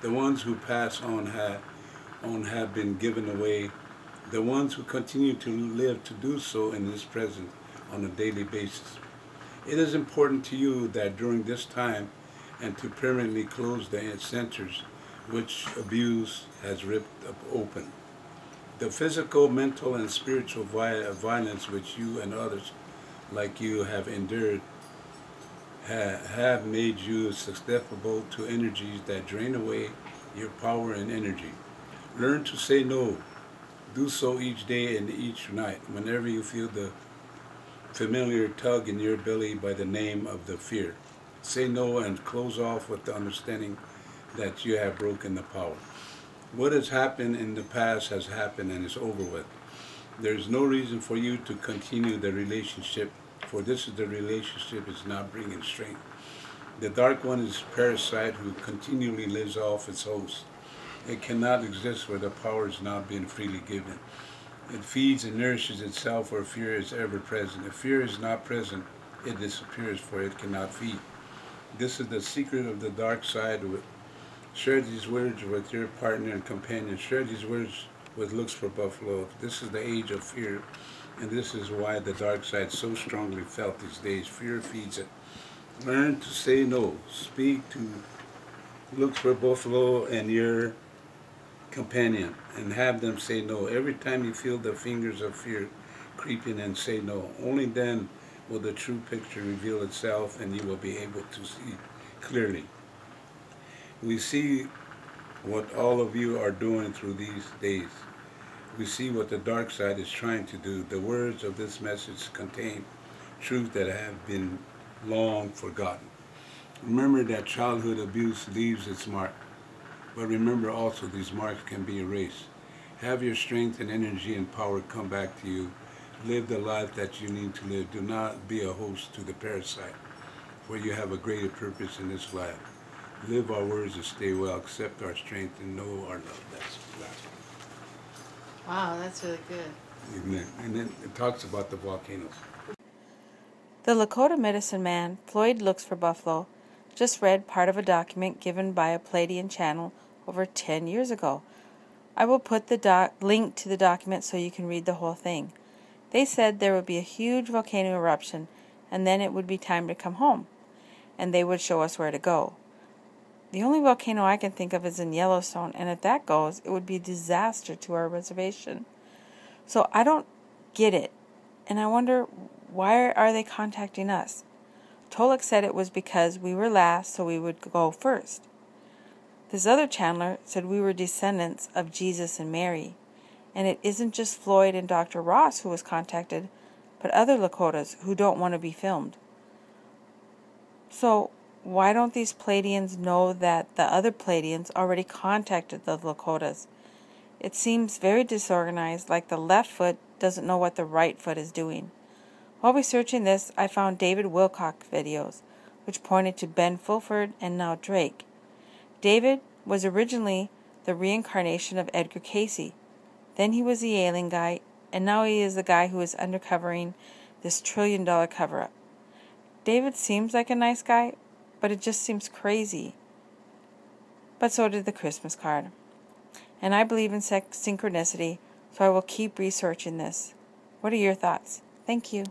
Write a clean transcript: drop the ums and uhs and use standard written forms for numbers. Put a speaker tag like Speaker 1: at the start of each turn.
Speaker 1: The ones who pass on have been given away. The ones who continue to live to do so in this present on a daily basis. It is important to you that during this time and to permanently close the centers which abuse has ripped up open. The physical, mental, and spiritual violence which you and others like you have endured have made you susceptible to energies that drain away your power and energy. Learn to say no. Do so each day and each night, whenever you feel the familiar tug in your belly by the name of the fear. Say no and close off with the understanding that you have broken the power. What has happened in the past has happened and is over with. There is no reason for you to continue the relationship, for this is the relationship is not bringing strength. The dark one is a parasite who continually lives off its host. It cannot exist where the power is not being freely given. It feeds and nourishes itself where fear is ever present. If fear is not present, it disappears, for it cannot feed. This is the secret of the dark side. Share these words with your partner and companion. Share these words with Looks for Buffalo. This is the age of fear, and this is why the dark side so strongly felt these days. Fear feeds it. Learn to say no. Speak to Looks for Buffalo and your companion and have them say no. Every time you feel the fingers of fear creeping in, say no. Only then will the true picture reveal itself and you will be able to see clearly. We see what all of you are doing through these days. We see what the dark side is trying to do. The words of this message contain truth that have been long forgotten. Remember that childhood abuse leaves its mark. But remember also these marks can be erased. Have your strength and energy and power come back to you. Live the life that you need to live. Do not be a host to the parasite, for you have a greater purpose in this life. Live our words and stay well. Accept our strength and know our love. That's the last one.
Speaker 2: Wow, that's really good.
Speaker 1: Amen. And then it talks about the volcanoes.
Speaker 3: The Lakota medicine man, Floyd Looks for Buffalo, just read part of a document given by a Pleiadian channel over 10 years ago. I will put the link to the document so you can read the whole thing. They said there would be a huge volcano eruption and then it would be time to come home, and they would show us where to go. The only volcano I can think of is in Yellowstone, and if that goes, it would be a disaster to our reservation. So I don't get it, and I wonder, why are they contacting us? Tolek said it was because we were last, so we would go first. This other channeler said we were descendants of Jesus and Mary, and it isn't just Floyd and Dr. Ross who was contacted, but other Lakotas who don't want to be filmed. So why don't these Pleiadians know that the other Pleiadians already contacted the Lakotas? It seems very disorganized, like the left foot doesn't know what the right foot is doing. While researching this, I found David Wilcock videos, which pointed to Ben Fulford and now Drake. David was originally the reincarnation of Edgar Casey. Then he was the alien guy, and now he is the guy who is undercovering this $1 trillion cover-up. David seems like a nice guy, but it just seems crazy. But so did the Christmas card. And I believe in synchronicity, so I will keep researching this. What are your thoughts? Thank you.